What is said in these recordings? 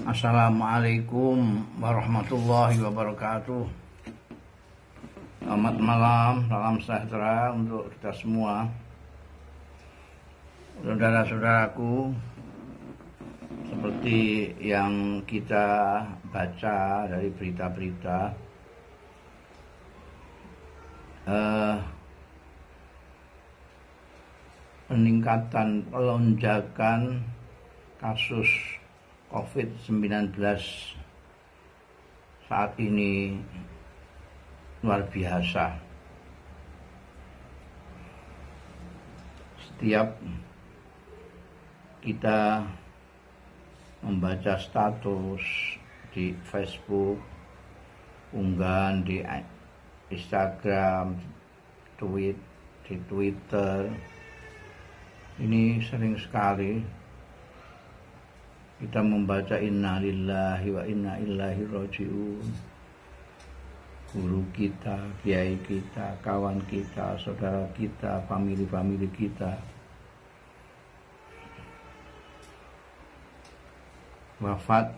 Assalamualaikum warahmatullahi wabarakatuh. Selamat malam, salam sejahtera untuk kita semua. Saudara-saudaraku, seperti yang kita baca dari berita-berita, peningkatan pelonjakan kasus COVID-19 saat ini luar biasa. Setiap kita membaca status di Facebook, unggahan di Instagram, di Twitter, ini sering sekali kita membaca inna lillahi wa inna ilaihi raji'un. Guru kita, kiai kita, kawan kita, saudara kita, famili kita wafat,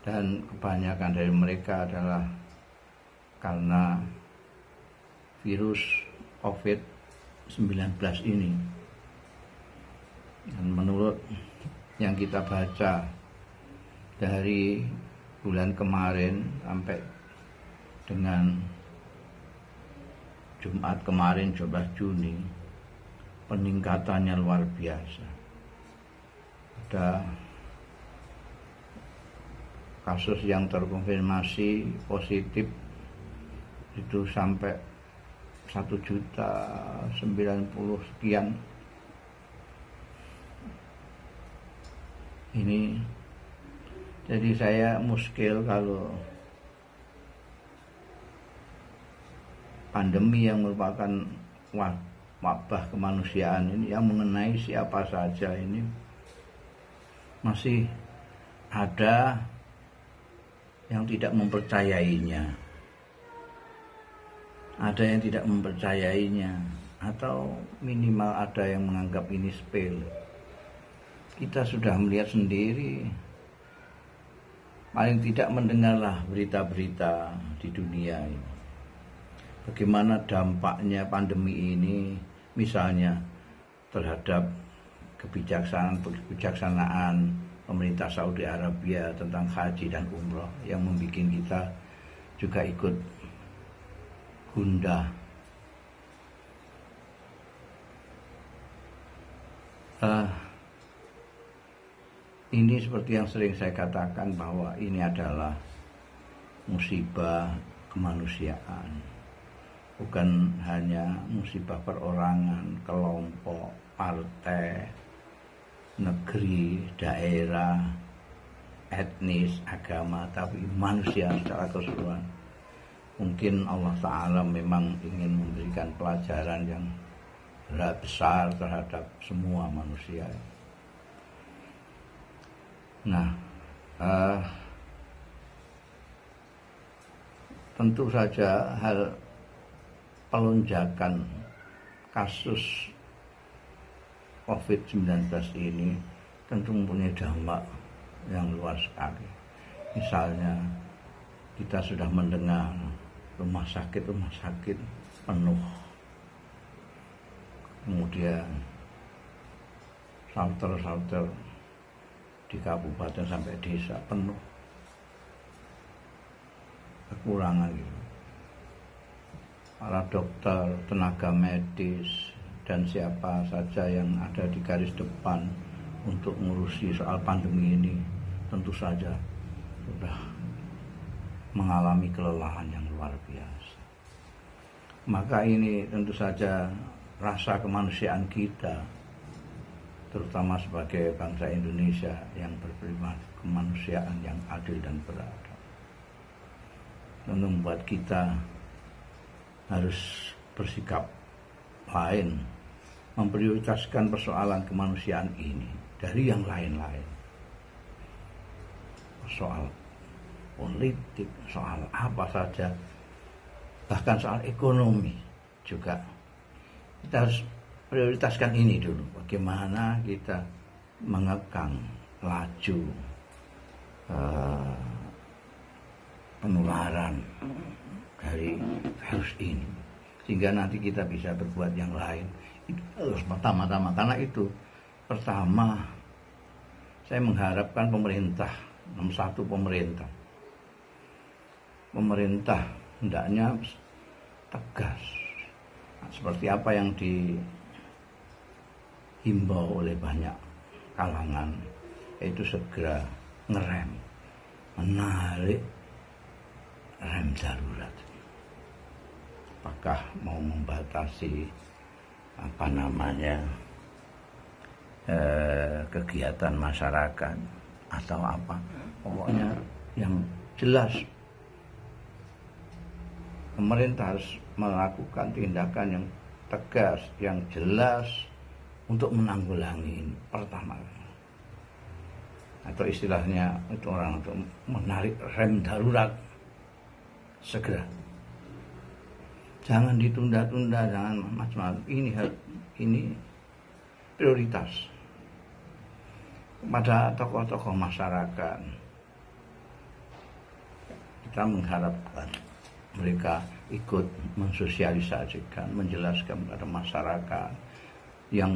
dan kebanyakan dari mereka adalah karena virus COVID-19 ini. Dan menurut yang kita baca dari bulan kemarin sampai dengan Jumat kemarin 12 Juni, peningkatannya luar biasa. Ada kasus yang terkonfirmasi positif itu sampai 1.090 sekian. Ini jadi saya muskil kalau pandemi yang merupakan wabah kemanusiaan ini yang mengenai siapa saja ini masih ada yang tidak mempercayainya, ada yang tidak mempercayainya, atau minimal ada yang menganggap ini sepele. Kita sudah melihat sendiri, paling tidak mendengarlah berita-berita di dunia ini, bagaimana dampaknya pandemi ini, misalnya terhadap kebijaksanaan pemerintah Saudi Arabia tentang haji dan umroh yang membuat kita juga ikut gundah. Ini seperti yang sering saya katakan bahwa ini adalah musibah kemanusiaan, bukan hanya musibah perorangan, kelompok, partai, negeri, daerah, etnis, agama, tapi manusia secara keseluruhan. Mungkin Allah Ta'ala memang ingin memberikan pelajaran yang besar terhadap semua manusia. Nah, tentu saja hal pelonjakan kasus COVID-19 ini tentu mempunyai dampak yang luas sekali. Misalnya kita sudah mendengar rumah sakit penuh, kemudian shelter di kabupaten sampai desa penuh, kekurangan gitu. Para dokter, tenaga medis, dan siapa saja yang ada di garis depan untuk mengurusi soal pandemi ini tentu saja sudah mengalami kelelahan yang luar biasa. Maka ini tentu saja rasa kemanusiaan kita, terutama sebagai bangsa Indonesia yang berprima kemanusiaan yang adil dan beradab, tentu membuat kita harus bersikap lain, memprioritaskan persoalan kemanusiaan ini dari yang lain-lain. Soal politik, soal apa saja, bahkan soal ekonomi juga kita harus prioritaskan ini dulu. Bagaimana kita mengekang laju penularan dari virus ini, sehingga nanti kita bisa berbuat yang lain. Itu harus pertama-tama, karena itu pertama saya mengharapkan pemerintah, nomor satu pemerintah hendaknya tegas, seperti apa yang dihimbau oleh banyak kalangan, yaitu segera ngerem, menarik rem darurat. Apakah mau membatasi kegiatan masyarakat atau apa, pokoknya yang jelas pemerintah harus melakukan tindakan yang tegas, yang jelas untuk menanggulangi ini pertama, atau istilahnya itu orang untuk menarik rem darurat segera. Jangan ditunda-tunda, jangan macam-macam. Ini prioritas kepada tokoh-tokoh masyarakat. Kita mengharapkan mereka ikut mensosialisasikan, menjelaskan kepada masyarakat yang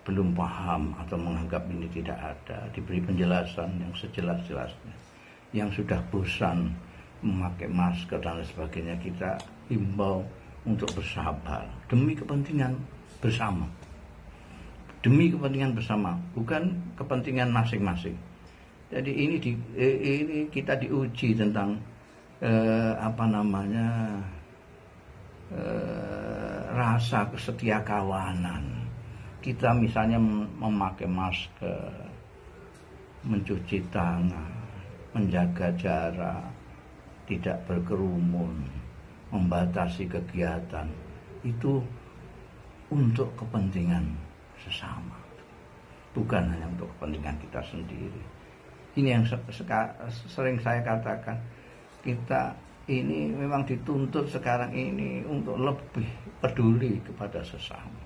belum paham atau menganggap ini tidak ada, diberi penjelasan yang sejelas-jelasnya. Yang sudah bosan memakai masker dan lain sebagainya, kita himbau untuk bersabar demi kepentingan bersama. Demi kepentingan bersama, bukan kepentingan masing-masing. Jadi ini kita diuji tentang rasa kesetiakawanan. Kita misalnya memakai masker, mencuci tangan, menjaga jarak, tidak berkerumun, membatasi kegiatan, itu untuk kepentingan sesama, bukan hanya untuk kepentingan kita sendiri. Ini yang sering saya katakan, kita ini memang dituntut sekarang ini untuk lebih peduli kepada sesama.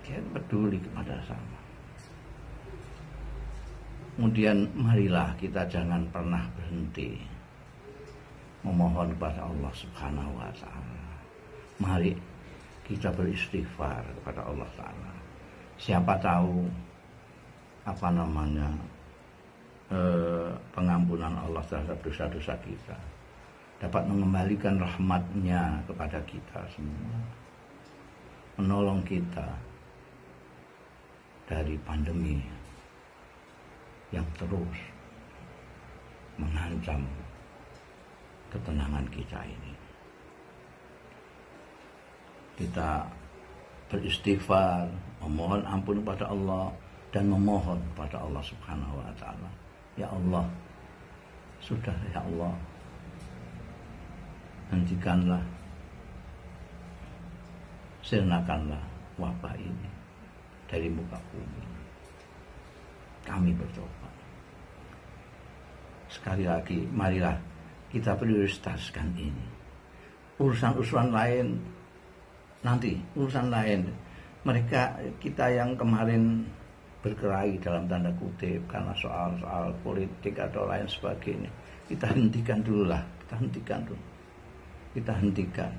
Dia peduli kepada sesama. Kemudian marilah kita jangan pernah berhenti memohon kepada Allah Subhanahu wa Ta'ala. Mari kita beristighfar kepada Allah Ta'ala. Siapa tahu pengampunan Allah terhadap dosa-dosa kita dapat mengembalikan rahmat-Nya kepada kita semua, menolong kita dari pandemi yang terus mengancam ketenangan kita ini. Kita beristighfar, memohon ampun kepada Allah, dan memohon kepada Allah Subhanahu wa Ta'ala. Ya Allah, sudah ya Allah, hentikanlah, sirnakanlah wabah ini dari muka bumi. Kami bertobat. Sekali lagi, marilah kita prioritaskan ini. Urusan-urusan lain nanti, urusan lain. Kita yang kemarin berkelahi dalam tanda kutip karena soal-soal politik atau lain sebagainya, kita hentikan dulu lah. Kita hentikan.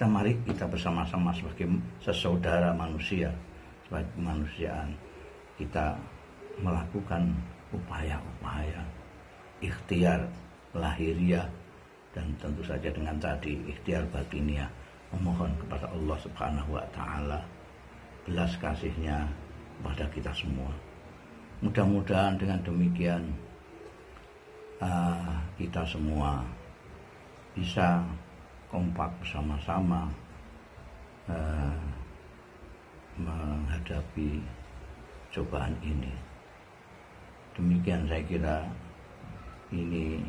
Mari kita bersama-sama sebagai sesaudara manusia, sebagai kemanusiaan, kita melakukan upaya-upaya ikhtiar lahiriah dan tentu saja dengan tadi ikhtiar batiniah, memohon kepada Allah Subhanahu wa Ta'ala belas kasih-Nya kepada kita semua. Mudah-mudahan dengan demikian kita semua bisa kompak bersama-sama menghadapi cobaan ini. Demikian saya kira ini,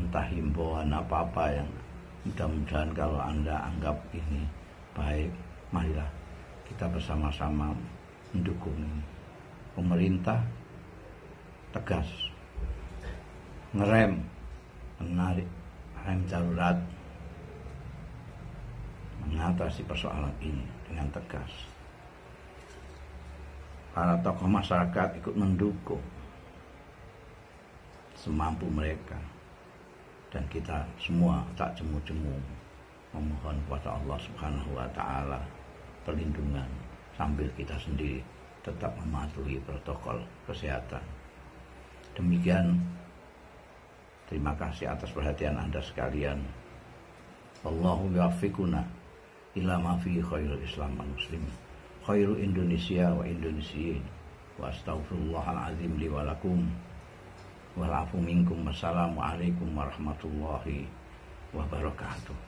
entah himbauan apa-apa yang mudah-mudahan kalau Anda anggap ini baik, marilah kita bersama-sama mendukung ini. Pemerintah tegas ngerem, menarik rem darurat, mengatasi persoalan ini dengan tegas. Para tokoh masyarakat ikut mendukung semampu mereka. Dan kita semua tak jemu-jemu memohon kepada Allah Subhanahu wa taala perlindungan sambil kita sendiri tetap mematuhi protokol kesehatan. Demikian, terima kasih atas perhatian Anda sekalian. Allahu yuwaffiquna ila ma fi khairul Islam wal muslimin, khairu Indonesia wa Indonesiyin, wa astaghfirullahal azim li wa lakum wal afu minkum. Wassalamualaikum warahmatullahi wabarakatuh.